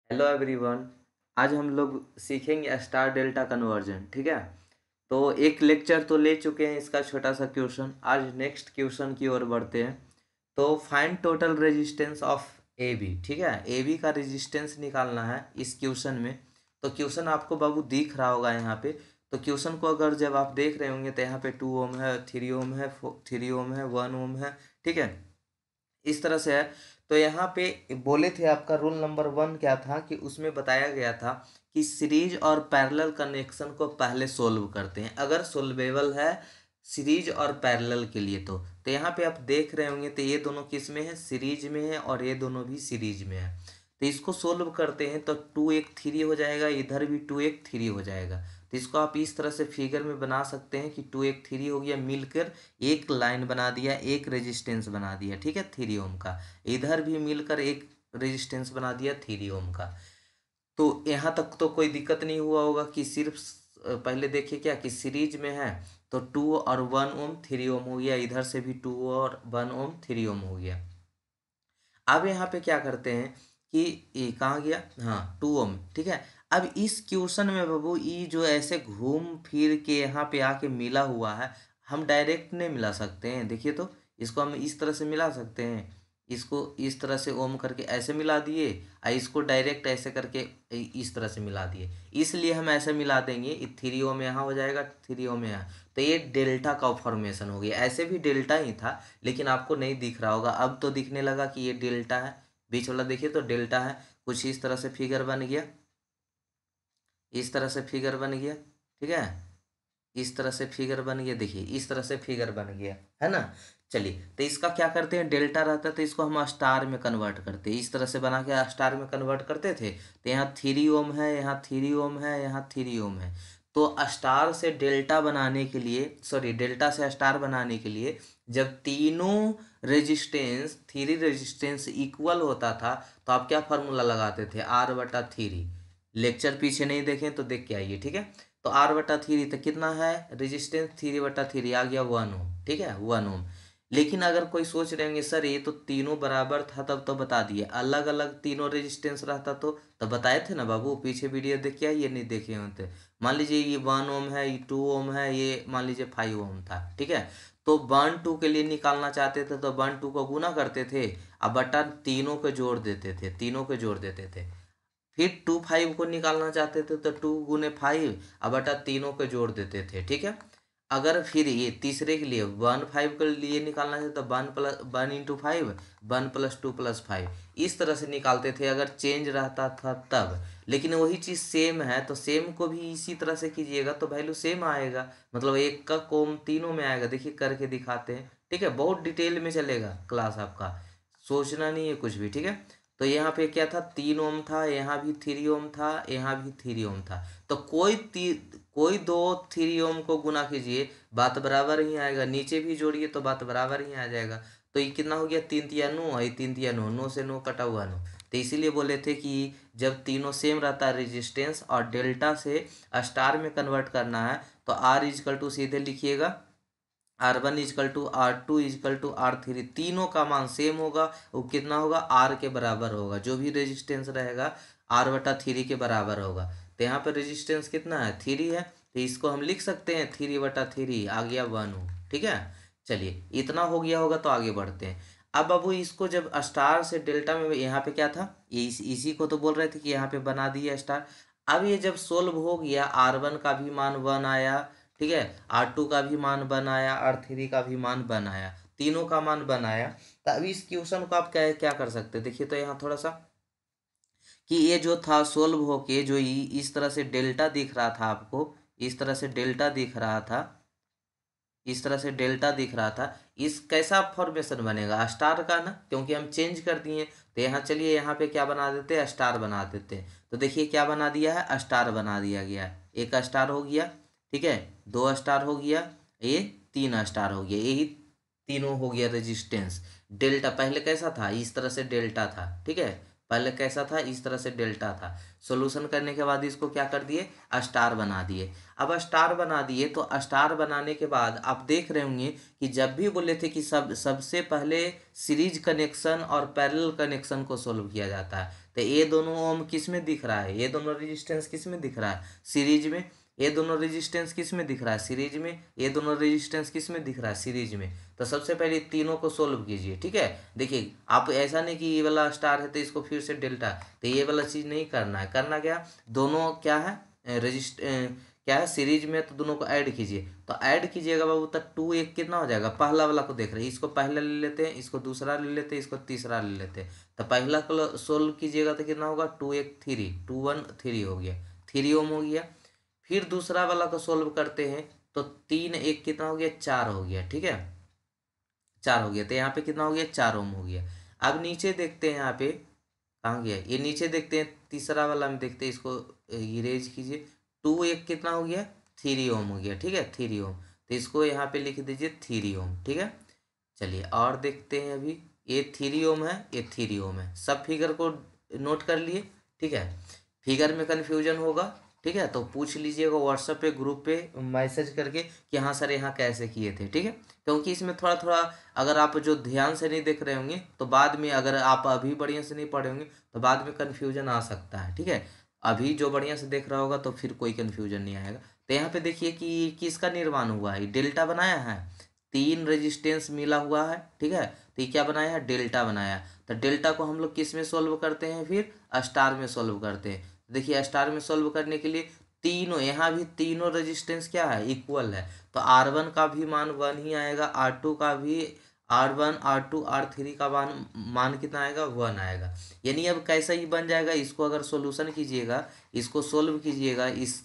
Hello everyone. आज हम लोग सीखेंगे स्टार डेल्टा कन्वर्जन। ठीक है, तो एक लेक्चर तो ले चुके हैं इसका छोटा सा क्वेश्चन। आज नेक्स्ट क्वेश्चन की ओर बढ़ते हैं। तो find total resistance of A B. ठीक है, ए बी का रेजिस्टेंस निकालना है इस क्वेश्चन में। तो क्वेश्चन आपको बाबू दिख रहा होगा यहाँ पे। तो क्वेश्चन को अगर जब आप देख रहे होंगे तो यहाँ पे 2 ओम है, 3 ओम है, 3 ओम है, 1 ओम है। ठीक है, इस तरह से है। तो यहाँ पे बोले थे आपका रूल नंबर 1 क्या था कि उसमें बताया गया था कि सीरीज और पैरेलल कनेक्शन को पहले सोल्व करते हैं अगर सोल्वेबल है सीरीज और पैरेलल के लिए। तो यहाँ पे आप देख रहे होंगे तो ये दोनों किस में है, सीरीज में है, और ये दोनों भी सीरीज में है। तो इसको सोल्व करते हैं तो 2 1 3 हो जाएगा, इधर भी 2 1 3 हो जाएगा। तो इसको आप इस तरह से फिगर में बना सकते हैं कि 2 1 3 हो गया, मिलकर एक लाइन बना दिया, एक रेजिस्टेंस बना दिया। ठीक है, 3 ओम का। इधर भी मिलकर एक रेजिस्टेंस बना दिया 3 ओम का। तो यहाँ तक तो कोई दिक्कत नहीं हुआ होगा कि सिर्फ पहले देखिए क्या कि सीरीज में है तो 2 और 1 ओम 3 ओम हो गया, इधर से भी 2 और 1 ओम 3 ओम हो गया। अब यहाँ पे क्या करते हैं कि ये कहाँ गया, हाँ 2 ओम। ठीक है, अब इस क्वेश्चन में बाबू ये जो ऐसे घूम फिर के यहाँ पे आके मिला हुआ है, हम डायरेक्ट नहीं मिला सकते हैं। देखिए तो इसको हम इस तरह से मिला सकते हैं, इसको इस तरह से ओम करके ऐसे मिला दिए, और इसको डायरेक्ट ऐसे करके इस तरह से मिला दिए। इसलिए हम ऐसे मिला देंगे, 3 ओम यहाँ हो जाएगा, 3 ओम यहाँ। तो ये डेल्टा का फॉर्मेशन हो गया। ऐसे भी डेल्टा ही था लेकिन आपको नहीं दिख रहा होगा, अब तो दिखने लगा कि ये डेल्टा है। बीच वाला देखिए तो डेल्टा है। कुछ इस तरह से फिगर बन गया, इस तरह से फिगर बन गया। ठीक है, इस तरह से फिगर बन गया, देखिए इस तरह से फिगर बन गया, है ना। चलिए, तो इसका क्या करते हैं, डेल्टा रहता है तो इसको हम स्टार में कन्वर्ट करते हैं। इस तरह से बना के स्टार में कन्वर्ट करते थे। तो यहाँ 3 ओम है, यहाँ 3 ओम है, यहाँ 3 ओम है। तो स्टार से डेल्टा बनाने के लिए, सॉरी डेल्टा से स्टार बनाने के लिए जब तीनों रेजिस्टेंस, 3 रेजिस्टेंस इक्वल होता था तो आप क्या फार्मूला लगाते थे, R/3। लेक्चर पीछे नहीं देखें तो देख के आइए। ठीक है, तो R/3 तो कितना है रेजिस्टेंस, 3/3 आ गया 1 ओम। ठीक है, 1 ओम। लेकिन अगर कोई सोच रहे होंगे सर ये तो तीनों बराबर था तब तो बता दिए, अलग अलग तीनों रेजिस्टेंस रहता तो बताए थे ना बाबू, पीछे वीडियो देख के आइए नहीं देखे होते। मान लीजिए ये 1 ओम है, ये 2 ओम है, ये मान लीजिए 5 ओम था। ठीक है, तो 1 2 के लिए निकालना चाहते थे तो 1 2 को गुना करते थे, अब बटा तीनों को जोड़ देते थे, तीनों को जोड़ देते थे। फिर 2 5 को निकालना चाहते थे तो 2 × 5 अब बटा तीनों को जोड़ देते थे। ठीक है, अगर फिर ये तीसरे के लिए 1 5 के लिए निकालना है तो 1 × 5 1 + 2 + 5 इस तरह से निकालते थे अगर चेंज रहता था तब। लेकिन वही चीज़ सेम है तो सेम को भी इसी तरह से कीजिएगा तो वैल्यू सेम आएगा, मतलब एक का कोम तीनों में आएगा। देखिए करके दिखाते हैं। ठीक है, बहुत डिटेल में चलेगा क्लास आपका, सोचना नहीं है कुछ भी। ठीक है, तो यहाँ पे क्या था, 3 ओम था, यहाँ भी 3 ओम था, यहाँ भी 3 ओम था। तो कोई दो 3 ओम को गुना कीजिए बात बराबर ही आएगा, नीचे भी जोड़िए तो बात बराबर ही आ जाएगा। तो ये कितना हो गया, 3 × 3 = 9, और 3 × 3 = 9, 9 से 9 कटा हुआ 9। तो इसीलिए बोले थे कि जब तीनों सेम रहता है रेजिस्टेंस और डेल्टा से स्टार में कन्वर्ट करना है तो R सीधे लिखिएगा R1 = R2 = R3, तीनों का मान सेम होगा। वो कितना होगा, आर के बराबर होगा, जो भी रेजिस्टेंस रहेगा R/3 के बराबर होगा। तो यहाँ पर रेजिस्टेंस कितना है, 3 है, तो इसको हम लिख सकते हैं 3/3 आ गया 1 ओम। ठीक है, चलिए इतना हो गया होगा तो आगे बढ़ते हैं। अब बाबू इसको जब स्टार से डेल्टा में, यहाँ पे क्या था, इसी को तो बोल रहे थे कि यहाँ पे बना दिया स्टार। अब ये जब सोल्व हो गया, R1 का भी मान 1 आया, ठीक है, R2 का भी मान 1 आया, R3 का भी मान 1 आया, तीनों का मान 1 आया। तो अब इस क्वेश्चन को आप क्या क्या कर सकते हैं, देखिए तो यहाँ थोड़ा सा कि ये जो था सोल्व होके जो इस तरह से डेल्टा दिख रहा था आपको, इस तरह से डेल्टा दिख रहा था, इस तरह से डेल्टा दिख रहा था, इस कैसा फॉर्मेशन बनेगा, स्टार का ना, क्योंकि हम चेंज कर दिए। तो यहाँ चलिए यहाँ पे क्या बना देते हैं, स्टार बना देते हैं। तो देखिए क्या बना दिया है, स्टार बना दिया गया है। एक स्टार हो गया, ठीक है, 2 स्टार हो गया, ये 3 स्टार हो गया, यही तीनों हो गया रेजिस्टेंस। डेल्टा पहले कैसा था, इस तरह से डेल्टा था। ठीक है, पहले कैसा था, इस तरह से डेल्टा था। सॉल्यूशन करने के बाद इसको क्या कर दिए, स्टार बना दिए। अब स्टार बना दिए तो स्टार बनाने के बाद आप देख रहे होंगे कि जब भी बोले थे कि सबसे पहले सीरीज कनेक्शन और पैरेलल कनेक्शन को सोल्व किया जाता है, तो ये दोनों ओम किस में दिख रहा है, ये दोनों रेजिस्टेंस किस में दिख रहा है, सीरीज में। ये दोनों रेजिस्टेंस किस में दिख रहा है, सीरीज में। ये दोनों रेजिस्टेंस किस में दिख रहा है, सीरीज में। तो सबसे पहले तीनों को सोल्व कीजिए, ठीक है। देखिए आप ऐसा नहीं कि ये वाला स्टार है तो इसको फिर से डेल्टा, तो ये वाला चीज़ नहीं करना है। करना क्या, दोनों क्या है क्या है, सीरीज में, तो दोनों को ऐड कीजिए। तो ऐड कीजिएगा बाबू, तो 2 1 कितना हो जाएगा, पहला वाला को देख रहे हैं, इसको पहला ले लेते हैं, इसको दूसरा ले लेते हैं, इसको तीसरा ले लेते हैं। तो पहला को सोल्व कीजिएगा तो कितना होगा, 2 1 3, 2 1 3 हो गया, 3 ओम हो गया। फिर दूसरा वाला को सोल्व करते हैं तो 3 1 कितना हो गया, 4 हो गया, ठीक है, 4 हो गया। तो यहाँ पे कितना हो गया, 4 ओम हो गया। अब नीचे देखते हैं, यहाँ पे कहाँ गया, ये नीचे देखते हैं, तीसरा वाला में देखते हैं, इसको इरेज कीजिए। 2 1 कितना हो गया, 3 ओम हो गया, ठीक है, 3 ओम। तो इसको यहाँ पे लिख दीजिए 3 ओम, ठीक है। चलिए और देखते हैं, अभी ये 3 ओम है, ये 3 ओम है। सब फिगर को नोट कर लिए, ठीक है। फिगर में कन्फ्यूजन होगा, ठीक है, तो पूछ लीजिएगा व्हाट्सएप पे, ग्रुप पे मैसेज करके कि हाँ सर यहाँ कैसे किए थे, ठीक है। क्योंकि इसमें थोड़ा थोड़ा अगर आप जो ध्यान से नहीं देख रहे होंगे तो बाद में, अगर आप अभी बढ़िया से नहीं पढ़े होंगे तो बाद में कन्फ्यूजन आ सकता है, ठीक है। अभी जो बढ़िया से देख रहा होगा तो फिर कोई कन्फ्यूजन नहीं आएगा। तो यहाँ पे देखिए कि किसका निर्माण हुआ है, डेल्टा बनाया है, 3 रेजिस्टेंस मिला हुआ है, ठीक है। तो ये क्या बनाया है, डेल्टा बनाया। तो डेल्टा को हम लोग किस में सोल्व करते हैं, फिर स्टार में सोल्व करते हैं। देखिए स्टार में सोल्व करने के लिए तीनों, यहाँ भी तीनों रेजिस्टेंस क्या है, इक्वल है। तो R1 का भी मान 1 ही आएगा, R2 का भी, R1 R2 R3 का मान कितना आएगा, 1 आएगा। यानी अब कैसा ही बन जाएगा, इसको अगर सॉल्यूशन कीजिएगा, इसको सोल्व कीजिएगा इस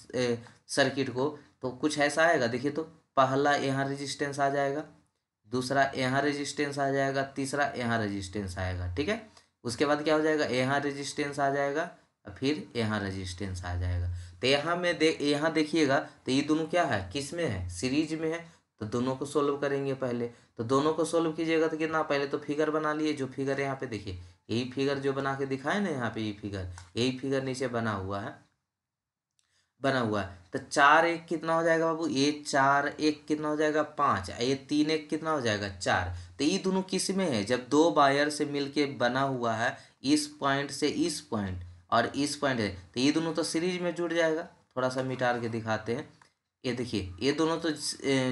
सर्किट को, तो कुछ ऐसा आएगा। देखिए तो पहला यहाँ रेजिस्टेंस आ जाएगा, दूसरा यहाँ रेजिस्टेंस आ जाएगा, तीसरा यहाँ रेजिस्टेंस आएगा, ठीक है। उसके बाद क्या हो जाएगा, यहाँ रेजिस्टेंस आ जाएगा, फिर यहाँ रेजिस्टेंस आ जाएगा। तो यहाँ देखिएगा तो ये दोनों क्या है, किस में है, सीरीज में है। तो दोनों को सोल्व करेंगे पहले। तो दोनों को सोल्व कीजिएगा तो कितना, पहले तो फिगर बना लिए, जो फिगर यहाँ पे देखिए, यही फिगर जो बना के दिखाए ना यहाँ पे, ये फिगर, यही फिगर नीचे बना हुआ है, बना हुआ है। तो 4 1 कितना हो जाएगा बाबू, ये 4 1 कितना हो जाएगा, 5, ये 3 1 कितना हो जाएगा, 4। तो ये दोनों किस में है, जब दो वायर से मिलके बना हुआ है, इस पॉइंट से इस पॉइंट और इस पॉइंट है, तो ये दोनों तो सीरीज में जुड़ जाएगा। थोड़ा सा मिटार के दिखाते हैं, ये देखिए ये दोनों तो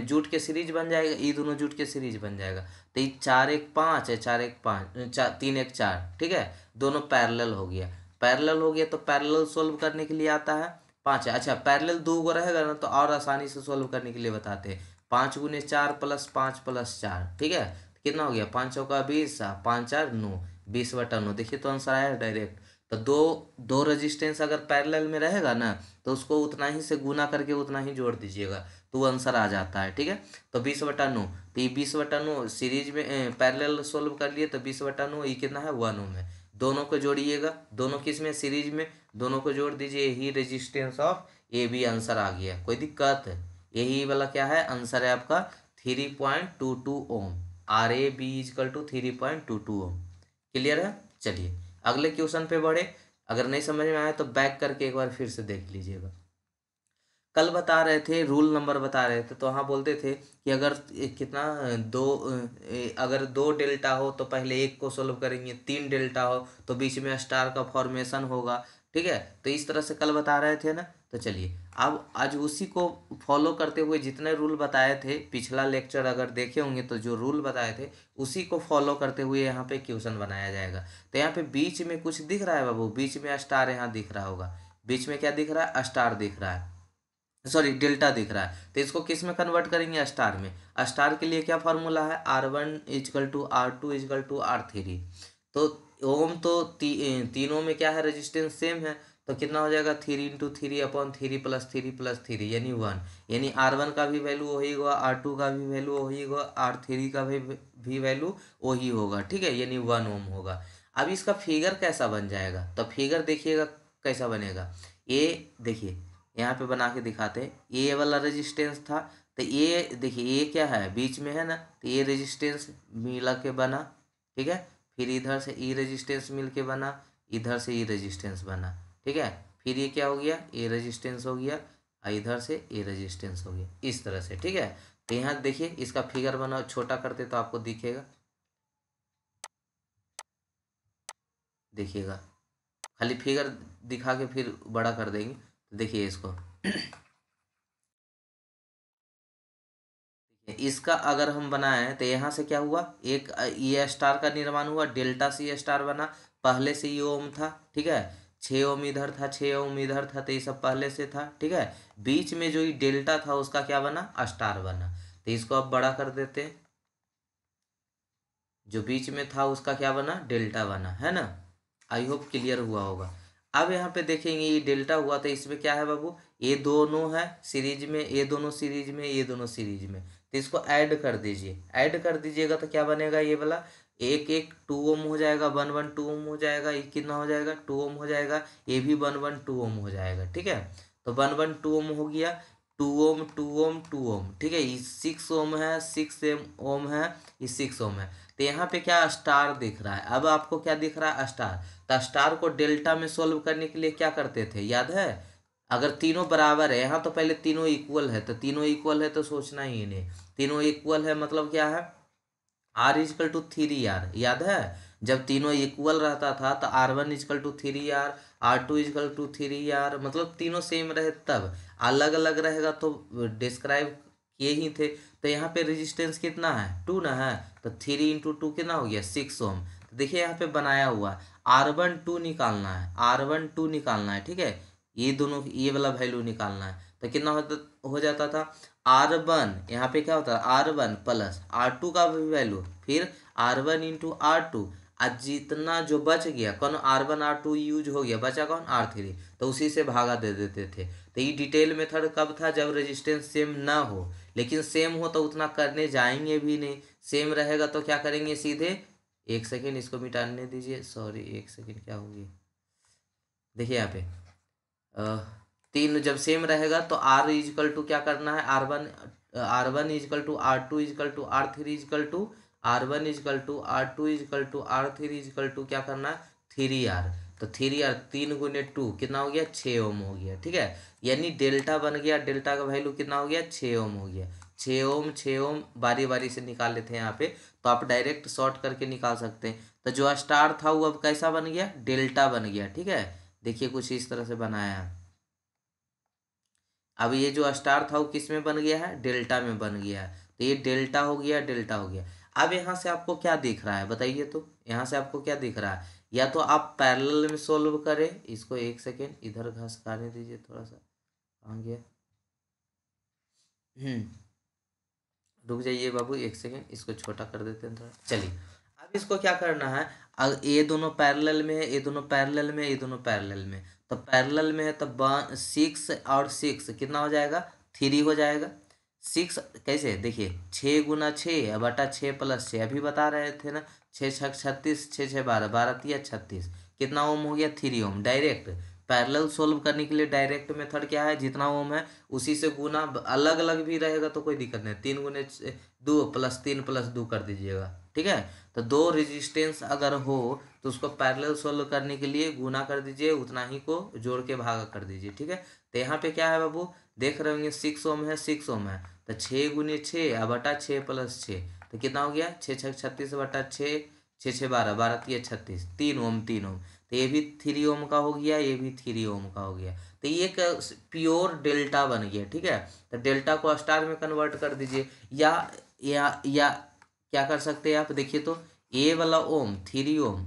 जुट के सीरीज बन जाएगा, ये दोनों जुट के सीरीज बन जाएगा। तो ये 4 1 5 है, 4 1 5, 3 1 4, ठीक है, दोनों पैरेलल हो गया। पैरेलल हो गया तो पैरेलल सोल्व करने के लिए आता है 5 है। अच्छा पैरेलल 2 गो रहेगा ना तो और आसानी से सोल्व करने के लिए बताते हैं, 5 गुने 4 प्लस 5 प्लस 4, ठीक है। कितना हो गया, 5 चौका 20, 5 4 9, 20/9। देखिए तो आंसर आया डायरेक्ट। तो दो दो रेजिस्टेंस अगर पैरेलल में रहेगा ना तो उसको उतना ही से गुना करके उतना ही जोड़ दीजिएगा तो आंसर आ जाता है, ठीक है। तो 20/9, तो ये 20/9 सीरीज में पैरेलल सोल्व कर लिए, तो 20/9 ये कितना है, 1 ओम है। दोनों को जोड़िएगा, दोनों किस में, सीरीज में, दोनों को जोड़ दीजिए, यही रेजिस्टेंस ऑफ, ये भी आंसर आ गया, कोई दिक्कत है। यही वाला क्या है, आंसर है आपका 3.22 ओम, RAB = 3.22 ओम। क्लियर है। चलिए अगले क्वेश्चन पे बढ़े। अगर नहीं समझ में आया तो बैक करके एक बार फिर से देख लीजिएगा। कल बता रहे थे, रूल नंबर बता रहे थे, तो हाँ बोलते थे कि अगर कितना अगर 2 डेल्टा हो तो पहले एक को सोल्व करेंगे, 3 डेल्टा हो तो बीच में स्टार का फॉर्मेशन होगा, ठीक है। तो इस तरह से कल बता रहे थे ना। तो चलिए अब आज उसी को फॉलो करते हुए जितने रूल बताए थे, पिछला लेक्चर अगर देखे होंगे तो जो रूल बताए थे उसी को फॉलो करते हुए यहाँ पे क्वेश्चन बनाया जाएगा। तो यहाँ पे बीच में कुछ दिख रहा है बाबू, बीच में स्टार यहाँ दिख रहा होगा, बीच में क्या दिख रहा है, स्टार दिख रहा है, सॉरी डेल्टा दिख रहा है। तो इसको किस में कन्वर्ट करेंगे, स्टार में। स्टार के लिए क्या फॉर्मूला है, R1 = R2 = R3। तो ओम तो तीनों में क्या है, रेजिस्टेंस सेम है। तो कितना हो जाएगा, 3 × 3/3 + 3 + 3 यानी 1। यानी R1 का भी वैल्यू वही होगा, R2 का भी वैल्यू वही होगा, R3 का भी वैल्यू वही होगा, ठीक है, यानी 1 ओम होगा। अब इसका फिगर कैसा बन जाएगा, तो फिगर देखिएगा कैसा बनेगा। ये देखिए यहाँ पे बना के दिखाते हैं, ये वाला रेजिस्टेंस था, तो ये देखिए ये क्या है, बीच में है ना, तो ये रेजिस्टेंस मिला के बना, ठीक है। फिर इधर से ये रेजिस्टेंस मिल के बना, इधर से ये रेजिस्टेंस बना, ठीक है। फिर ये क्या हो गया, ये रेजिस्टेंस हो गया, और इधर से ये रेजिस्टेंस हो गया, इस तरह से, ठीक है। तो यहाँ देखिए इसका फिगर बनाओ, छोटा करते तो आपको दिखेगा, देखिएगा, खाली फिगर दिखा के फिर बड़ा कर देंगे। तो देखिए इसको इसका अगर हम बनाएं तो यहाँ से क्या हुआ, एक ये स्टार का निर्माण हुआ, डेल्टा सी स्टार बना, पहले से ये ओम था, ठीक है। 6 ओम इधर था, 6 ओम इधर था, तो ये सब पहले से था, ठीक है। बीच में जो ये डेल्टा था उसका क्या बना, स्टार बना। तो इसको अब बड़ा कर देते हैं, जो बीच में था उसका क्या बना, डेल्टा बना, है ना। आई होप क्लियर हुआ होगा। अब यहाँ पे देखेंगे ये डेल्टा हुआ, तो इसमें क्या है बाबू, ये दोनों है सीरीज में, ये दोनों सीरीज में, ये दोनों सीरीज में, तो इसको ऐड कर दीजिए। ऐड कर दीजिएगा तो क्या बनेगा, ये वाला एक एक 2 ओम हो जाएगा, 1 1 2 ओम हो जाएगा, ये कितना हो जाएगा, 2 ओम हो जाएगा, ये भी 1 1 2 ओम हो जाएगा, ठीक है। तो 1 1 2 ओम हो गया, 2 ओम 2 ओम 2 ओम, ठीक है। ये 6 ओम है, 6 ओम है, ये 6 ओम है। तो यहाँ पे क्या स्टार दिख रहा है, अब आपको क्या दिख रहा है, स्टार। तो स्टार को डेल्टा में सोल्व करने के लिए क्या करते थे, याद है। अगर तीनों बराबर है, यहाँ तो पहले तीनों इक्वल है, तो तीनों इक्वल है तो सोचना ही नहीं, तीनों इक्वल है मतलब क्या है, R = 3R, याद है। जब तीनों इक्वल रहता था तो R1 = 3R, R2 = 3R, मतलब तीनों सेम रहे, तब अलग अलग रहेगा तो डिस्क्राइब किए ही थे। तो यहाँ पे रेजिस्टेंस कितना है, 2 ना है, तो 3 × 2 कितना हो गया, 6 ओम। तो देखिए यहाँ पे बनाया हुआ R12 निकालना है, R12 निकालना है, ठीक है। ये दोनों, ये वाला वैल्यू निकालना है, तो कितना हो जाता था, R1, यहाँ पे क्या होता है, R1 प्लस R2 का भी वैल्यू, फिर R1 × R2, आज जितना जो बच गया, कौन R1 R2 यूज हो गया, बचा कौन, R3, तो उसी से भागा दे देते थे। तो ये डिटेल मेथड कब था, जब रेजिस्टेंस सेम ना हो, लेकिन सेम हो तो उतना करने जाएंगे भी नहीं, सेम रहेगा तो क्या करेंगे सीधे, एक सेकेंड इसको मिटाने दीजिए, सॉरी एक सेकेंड, क्या होगी, देखिए यहाँ पे तीन जब सेम रहेगा तो R = क्या करना है, R1 R2 R3 क्या करना है, 3R। तो 3R 3 × 2 कितना हो गया, 6 ओम हो गया, ठीक है। यानी डेल्टा बन गया, डेल्टा का वैल्यू कितना हो गया, 6 ओम हो गया, 6 ओम 6 ओम, बारी बारी से निकाल लेते हैं यहाँ पे, तो आप डायरेक्ट शॉर्ट करके निकाल सकते हैं। तो जो स्टार था वो अब कैसा बन गया, डेल्टा बन गया, ठीक है। देखिए कुछ इस तरह से बनाया है। अब ये जो स्टार था वो किस में बन गया है, डेल्टा में बन गया है, तो ये डेल्टा हो गया, डेल्टा हो गया। अब यहाँ से आपको क्या दिख रहा है बताइए, तो यहाँ से आपको क्या दिख रहा है, या तो आप पैरेलल में सोल्व करें, इसको एक सेकेंड इधर घसकाने दीजिए थोड़ा सा, आ गया, रुक जाइए बाबू एक सेकेंड, इसको छोटा कर देते हैं थोड़ा, चलिए। अब इसको क्या करना है, ये दोनों पैरेलल में है, ये दोनों पैरेलल में, ये दोनों पैरेलल में, तो पैरेलल में है तो 6 और 6 कितना हो जाएगा, 3 हो जाएगा। 6 कैसे, देखिए 6 × 6 /6 + 6, अभी बता रहे थे ना, 6 × 6 = 36, 6 × 6 = 12, 12 × 36, कितना ओम हो गया, 3 ओम। डायरेक्ट पैरेलल सोल्व करने के लिए डायरेक्ट मेथड क्या है, जितना ओम है उसी से गुना, अलग अलग भी रहेगा तो कोई दिक्कत नहीं, 3 × 2 + 3 + 2 कर दीजिएगा, ठीक है। तो दो रेजिस्टेंस अगर हो तो उसको पैरेलल सोल्व करने के लिए गुना कर दीजिए, उतना ही को जोड़ के भागा कर दीजिए, ठीक है। तो यहाँ पे क्या है बाबू, देख रहे होंगे 6 ओम है, 6 ओम है, तो 6 × 6 /6 तो कितना हो गया, 6 × 6 = 36 /6, 6 × 6 = 12, 12 × 3 = 36, 3 ओम 3 ओम। तो ये भी 3 ओम का हो गया, ये भी 3 ओम का हो गया, तो ये एक प्योर डेल्टा बन गया, ठीक है। तो डेल्टा को स्टार में कन्वर्ट कर दीजिए, या क्या कर सकते हैं आप, देखिए तो ए वाला ओम 3 ओम,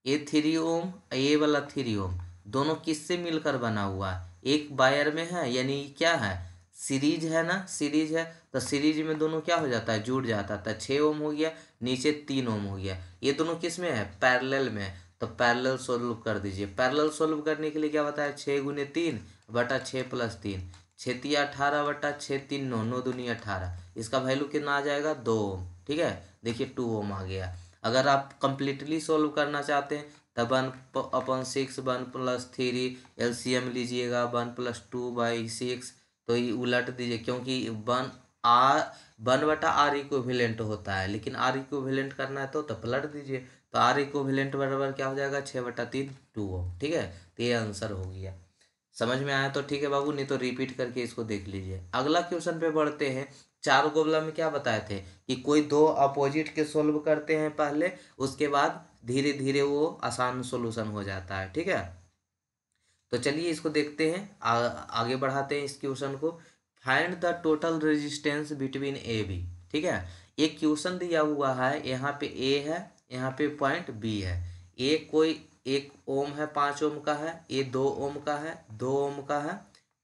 ये 3 ओम, ये वाला 3 ओम, दोनों किससे मिलकर बना हुआ है, एक वायर में है, यानी क्या है, सीरीज है ना, सीरीज है, तो सीरीज में दोनों क्या हो जाता है, जुड़ जाता है, तो 6 ओम हो गया, नीचे 3 ओम हो गया, ये दोनों किस में है, पैरेलल में है, तो पैरेलल सोल्व कर दीजिए। पैरेलल सोल्व करने के लिए क्या बताया, 6 × 3 /6 + 3, 6×3 = 18 /6 3 9, 9×2 = 18, इसका वैल्यू कितना आ जाएगा, 2 ओम, ठीक है। देखिए 2 ओम आ गया। अगर आप कंप्लीटली सोल्व करना चाहते हैं तब 1/6 1 + 3 एलसीएम लीजिएगा, 1 + 2/6, तो ये उलट दीजिए, क्योंकि 1/R इक्विवेलेंट होता है, लेकिन R इक्विवेलेंट करना है तो पलट दीजिए, तो आर इक्विवेलेंट बराबर क्या हो जाएगा 6/3 2 ओम। ठीक है, तो ये आंसर हो गया। समझ में आया तो ठीक है बाबू, नहीं तो रिपीट करके इसको देख लीजिए। अगला क्वेश्चन पे बढ़ते हैं। चार गोबला में क्या बताए थे कि कोई दो अपोजिट के सोल्व करते हैं पहले, उसके बाद धीरे धीरे वो आसान सोल्यूशन हो जाता है। ठीक है, तो चलिए इसको देखते हैं, आगे बढ़ाते हैं इस क्वेश्चन को। Find the total resistance between A B. ठीक है, एक क्वेश्चन दिया हुआ है, यहाँ पे ए है, यहाँ पे पॉइंट बी है। ए कोई 1 ओम है, 5 ओम का है, ए 2 ओम का है, 2 ओम का है,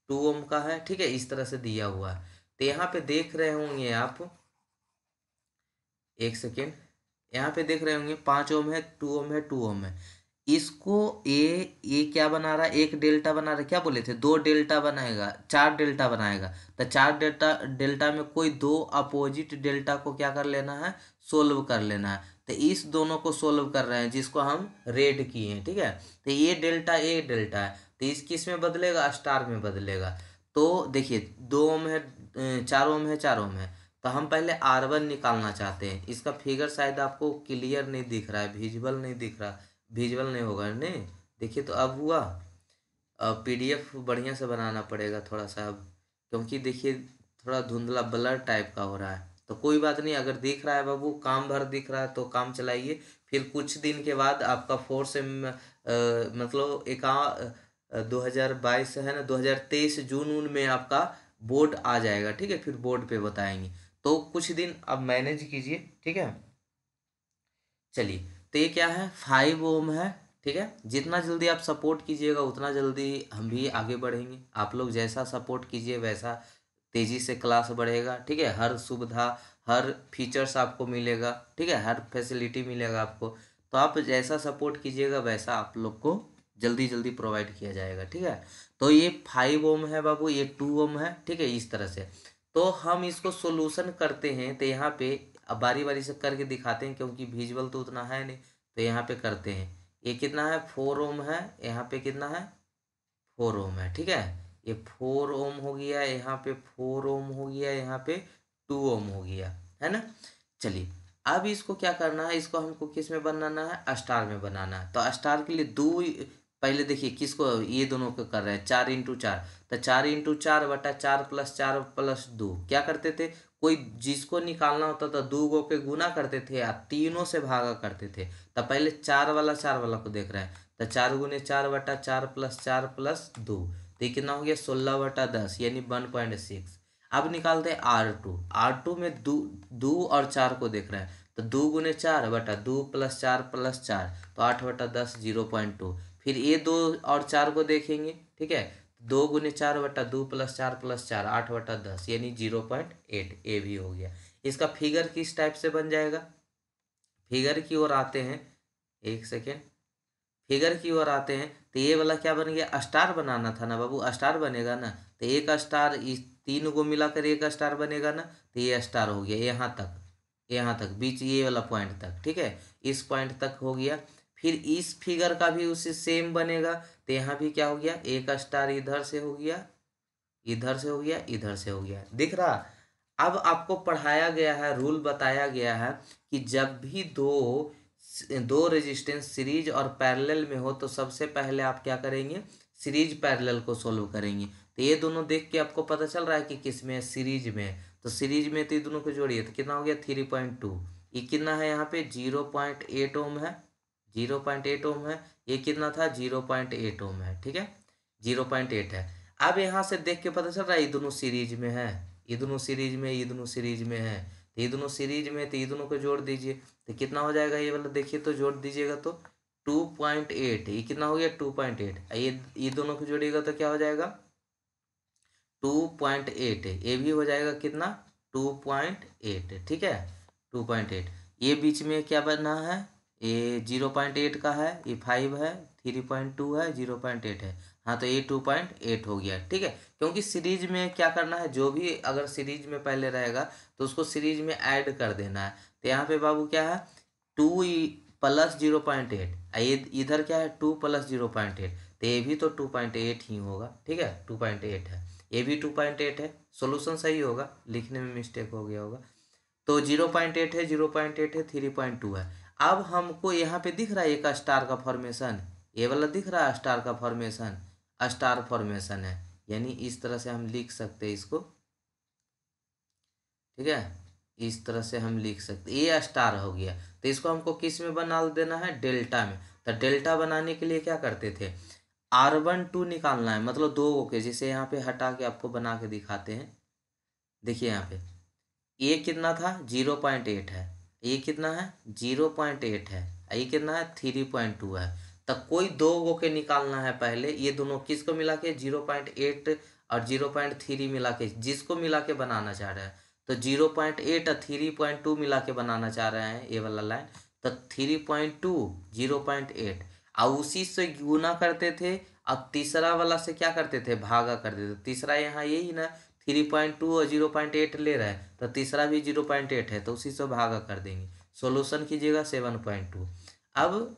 2 ओम का है। ठीक है, इस तरह से दिया हुआ है। तो यहाँ पे देख रहे होंगे आप, एक सेकेंड, यहाँ पे देख रहे होंगे 5 ओम है, 2 ओम है, 2 ओम है। इसको ये क्या बना रहा है, एक डेल्टा बना रहा है, क्या बोले थे 2 डेल्टा बनाएगा, 4 डेल्टा बनाएगा। तो 4 डेल्टा डेल्टा में कोई दो अपोजिट डेल्टा को क्या कर लेना है, सोल्व कर लेना है। तो इस दोनों को सोल्व कर रहे हैं, जिसको हम रेड किए हैं। ठीक है, तो ये डेल्टा है, तो इस किस में बदलेगा, स्टार में बदलेगा। तो देखिए 2 ओम है, 4 ओम है, 4 ओम है। तो हम पहले R1 निकालना चाहते हैं। इसका फिगर शायद आपको क्लियर नहीं दिख रहा है, विजुअल नहीं दिख रहा, विजुअल नहीं होगा नहीं। देखिए तो अब हुआ। अब PDF बढ़िया से बनाना पड़ेगा थोड़ा सा अब, क्योंकि देखिए थोड़ा धुंधला ब्लर टाइप का हो रहा है। तो कोई बात नहीं, अगर दिख रहा है बाबू, काम भर दिख रहा है तो काम चलाइए। फिर कुछ दिन के बाद आपका 4 सेम मतलब 2022 है ना, 2023 जून उन में आपका बोर्ड आ जाएगा। ठीक है, फिर बोर्ड पे बताएंगे, तो कुछ दिन अब मैनेज कीजिए। ठीक है, चलिए, तो ये क्या है, 5 ओम है। ठीक है, जितना जल्दी आप सपोर्ट कीजिएगा उतना जल्दी हम भी आगे बढ़ेंगे। आप लोग जैसा सपोर्ट कीजिए वैसा तेजी से क्लास बढ़ेगा। ठीक है, हर सुविधा, हर फीचर्स आपको मिलेगा। ठीक है, हर फैसिलिटी मिलेगा आपको। तो आप जैसा सपोर्ट कीजिएगा वैसा आप लोग को जल्दी जल्दी प्रोवाइड किया जाएगा। ठीक है, तो ये 5 ओम है बाबू, ये 2 ओम है। ठीक है, इस तरह से तो हम इसको सोल्यूशन करते हैं। तो यहाँ पे अब बारी बारी से करके दिखाते हैं, क्योंकि विजुअल तो उतना है नहीं। तो यहाँ पे करते हैं, ये कितना है 4 ओम है, यहाँ पे कितना है 4 ओम है। ठीक है, ये 4 ओम हो गया, यहाँ पे 4 ओम हो गया, यहाँ पे 2 ओम हो गया, है ना। चलिए, अब इसको क्या करना है, इसको हमको किस में बनाना है, स्टार में बनाना है। तो स्टार के लिए दो, पहले देखिए किसको, ये दोनों को कर रहे हैं 4 × 4। तो 4 × 4 / 4 + 4 + 2 क्या करते थे, कोई जिसको निकालना होता था दो गो के गुना करते थे या तीनों से भागा करते थे। तो पहले 4 वाला को देख रहे हैं। तो 4 × 4 / 4 + 4 + 2, तो ये कितना हो गया 16/10 यानी 1.6। अब निकालते हैं R2 में दो और 4 को देख रहे हैं। तो 2 × 4 / 2 + 4 + 4, तो 8/10 0.2। फिर ये 2 और 4 को देखेंगे। ठीक है, 2 × 4 / 2 + 4 + 4 8/10 यानी 0.8, ये भी हो गया। इसका फिगर किस टाइप से बन जाएगा, फिगर की ओर आते हैं, एक सेकेंड, फिगर की ओर आते हैं। तो ये वाला क्या बन गया, स्टार बनाना था ना बाबू, स्टार बनेगा ना। तो एक स्टार, इस तीन को मिलाकर एक स्टार बनेगा ना। तो ये स्टार हो गया यहाँ तक, यहाँ तक बीच ये वाला पॉइंट तक। ठीक है, इस पॉइंट तक हो गया। फिर इस फिगर का भी उसी सेम बनेगा। तो यहाँ भी क्या हो गया, एक स्टार इधर से हो गया, इधर से हो गया, इधर से हो गया, दिख रहा। अब आपको पढ़ाया गया है, रूल बताया गया है कि जब भी दो रेजिस्टेंस सीरीज और पैरेलल में हो तो सबसे पहले आप क्या करेंगे, सीरीज पैरेलल को सोल्व करेंगे। तो ये दोनों देख के आपको पता चल रहा है कि किस में है, सीरीज में है। तो सीरीज में तो ये दोनों को जोड़िए, तो कितना हो गया 3.2। ये कितना है यहाँ पे 0.8 ओम है, 0.8 ओम है। ये कितना था 0.8 ओम है। ठीक है, 0.8 है। अब यहाँ से देख के पता चल रहा है ये दोनों सीरीज में है, ये दोनों सीरीज में, ये दोनों सीरीज में है। तो ये दोनों सीरीज में, तो ये दोनों को जोड़ दीजिए। तो कितना हो जाएगा ये वाला, देखिए तो जोड़ दीजिएगा तो 2.8। ये कितना हो गया 2.8। ये दोनों को जोड़िएगा तो क्या हो जाएगा 2.8। ये भी हो जाएगा कितना 2.8। ठीक है, 2.8। ये बीच में क्या बना है, ये 0.8 का है, ये 5 है, 3.2 है, 0.8 है। हाँ, तो ये 2.8 हो गया। ठीक है, क्योंकि सीरीज में क्या करना है, जो भी अगर सीरीज में पहले रहेगा तो उसको सीरीज में ऐड कर देना है। तो यहाँ पे बाबू क्या है 2 + 0.8, ये इधर क्या है 2 + 0.8, तो ये भी तो 2.8 ही होगा। ठीक है, 2.8 है, ये भी 2.8 है। सोल्यूशन सही होगा, लिखने में मिस्टेक हो गया होगा। तो 0.8 है, 0.8 है, 3.2 है। अब हमको यहाँ पे दिख रहा है एक स्टार का फॉर्मेशन, ये वाला दिख रहा है स्टार का फॉर्मेशन, स्टार फॉर्मेशन है, यानी इस तरह से हम लिख सकते हैं इसको, ठीक है, इस तरह से हम लिख सकते, ये स्टार हो गया। तो इसको हमको किस में बना देना है, डेल्टा में। तो डेल्टा बनाने के लिए क्या करते थे, R12 निकालना है, मतलब दो के, जैसे यहाँ पे हटा के आपको बना के दिखाते हैं। देखिए यहाँ पे ये कितना था, 0.8 है, ये कितना है 0.8 है, ये कितना है 3.2 है। तो कोई दो गो के निकालना है पहले, ये दोनों किसको मिला के 0.8 और 0.3 मिला के, जिसको मिला के बनाना चाह रहे हैं। तो 0.8 और 3.2 मिला के बनाना चाह रहे हैं ये वाला लाइन। तो 3.2 0.8 और उसी से गुना करते थे, अब तीसरा वाला से क्या करते थे, भागा करते थे। तीसरा यहाँ यही ना 3.2 और 0.8 ले रहा है, तो तीसरा भी 0.8 है, तो उसी से भागा कर देंगे। सोल्यूशन कीजिएगा 7.2। अब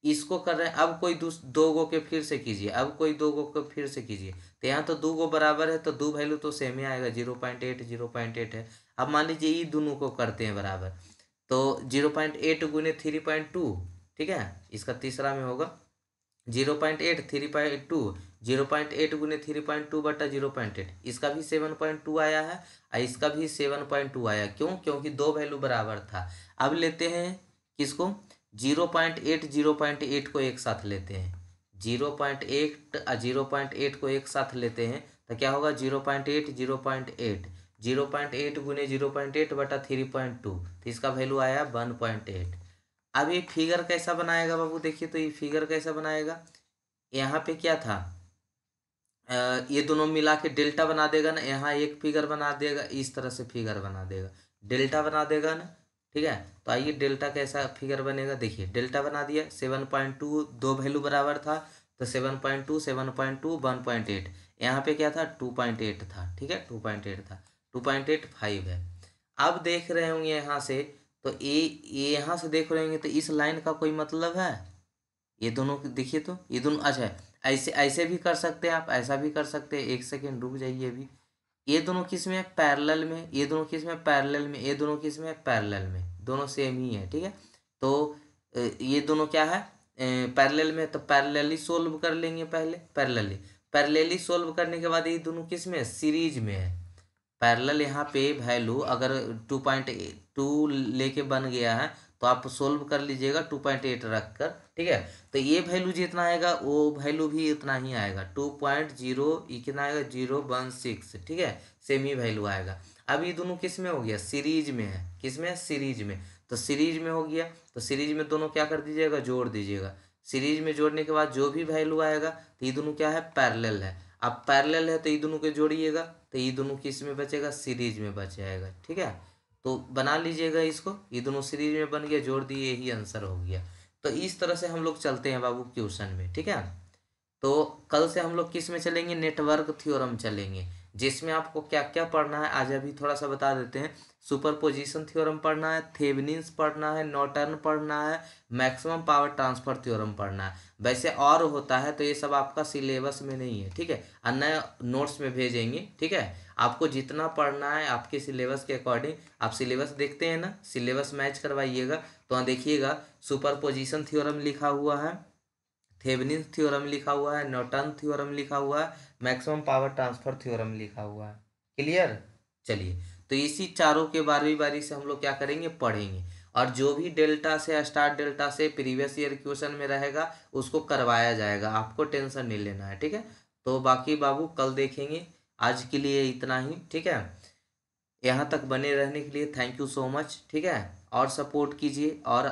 इसको कर रहे हैं, अब कोई दो गो के फिर से कीजिए, अब कोई दो गो के फिर से कीजिए। तो यहाँ तो दो गो बराबर है, तो दो वैल्यू तो सेम ही आएगा, 0.8 0.8 है। अब मान लीजिए ये दोनों को करते हैं बराबर, तो 0.8 गुने 3.2, ठीक है, इसका तीसरा में होगा 0.8 3.2, 0.8 गुने 3.2 बटा 0.8, इसका भी 7.2 आया है और इसका भी 7.2 आया। क्यों, क्योंकि दो वैल्यू बराबर था। अब लेते हैं किसको, 0.8 0.8 को एक साथ लेते हैं, 0.8 और 0.8 को एक साथ लेते हैं, तो क्या होगा 0.8 0.8, 0.8 गुने 0.8 बटा 3.2, तो इसका वैल्यू आया 1.8। अब ये फिगर कैसा बनाएगा बाबू, देखिए तो ये फिगर कैसा बनाएगा, यहाँ पे क्या था, ये दोनों मिला के डेल्टा बना देगा ना, यहाँ एक फिगर बना देगा, इस तरह से फिगर बना देगा, डेल्टा बना देगा ना, ठीक है। तो आइए डेल्टा कैसा फिगर बनेगा, देखिए डेल्टा बना दिया, 7.2 दो वैल्यू बराबर था, तो 7.2 7.2 1.8, यहाँ पे क्या था 2.8 था, ठीक है 2.8 था, 2.85 है। अब देख रहे होंगे यहाँ से, तो ये यहाँ से देख रहे होंगे, तो इस लाइन का कोई मतलब है, ये दोनों देखिए तो ये दोनों, अच्छा ऐसे ऐसे भी कर सकते हैं आप, ऐसा भी कर सकते हैं, एक सेकेंड रुक जाइए अभी। ये दोनों किस में है, पैरेलल में, ये दोनों किस में पैरेलल में, ये दोनों किस में पैरेलल में, दोनों सेम ही है, ठीक है। तो ये दोनों क्या है पैरेलल में, तो पैरेलली सोल्व कर लेंगे पहले, पैरेलली सोल्व करने के बाद ये दोनों किस में है, सीरीज में है। पैरेलल यहाँ पे वैल्यू अगर 2.2 लेके बन गया है, तो आप सोल्व कर लीजिएगा 2.8 रख कर, ठीक है। तो ये वैल्यू जितना आएगा वो वैल्यू भी इतना ही आएगा, 2.0 ये कितना आएगा 016, ठीक है, सेम ही वैल्यू आएगा। अब ये दोनों किस में हो गया, सीरीज में है, किस में है, सीरीज में। तो सीरीज में हो गया, तो सीरीज में दोनों क्या कर दीजिएगा, जोड़ दीजिएगा। सीरीज में जोड़ने के बाद जो भी वैल्यू आएगा, तो ये दोनों क्या है, पैरेलल है। अब पैरेलल है तो ये दोनों को जोड़िएगा, तो ये दोनों किस में बचेगा, सीरीज में बच जाएगा, ठीक है। तो बना लीजिएगा इसको, ये दोनों सीरीज में बन गया, जोड़ दिए, यही आंसर हो गया। तो इस तरह से हम लोग चलते हैं बाबू क्वेश्चन में, ठीक है। तो कल से हम लोग किस में चलेंगे, नेटवर्क थ्योरम चलेंगे, जिसमें आपको क्या क्या पढ़ना है आज अभी थोड़ा सा बता देते हैं। सुपरपोजिशन थ्योरम पढ़ना है, थेवेनिन्स पढ़ना है, नॉर्टन पढ़ना है, मैक्सिमम पावर ट्रांसफर थ्योरम पढ़ना है। वैसे और होता है, तो ये सब आपका सिलेबस में नहीं है, ठीक है, अन्य नोट्स में भेजेंगे, ठीक है। आपको जितना पढ़ना है आपके सिलेबस के अकॉर्डिंग, आप सिलेबस देखते हैं ना, सिलेबस मैच करवाइएगा। तो वहाँ देखिएगा सुपरपोजिशन थ्योरम लिखा हुआ है, थेवेनिन्स थ्योरम लिखा हुआ है, नॉर्टन थ्योरम लिखा हुआ है, मैक्सिमम पावर ट्रांसफर थ्योरम लिखा हुआ है। क्लियर, चलिए तो इसी चारों के बारी बारी से हम लोग क्या करेंगे, पढ़ेंगे। और जो भी डेल्टा से स्टार डेल्टा से प्रीवियस ईयर क्वेश्चन में रहेगा उसको करवाया जाएगा, आपको टेंशन नहीं लेना है, ठीक है। तो बाकी बाबू कल देखेंगे, आज के लिए इतना ही, ठीक है। यहाँ तक बने रहने के लिए थैंक यू सो मच, ठीक है, और सपोर्ट कीजिए और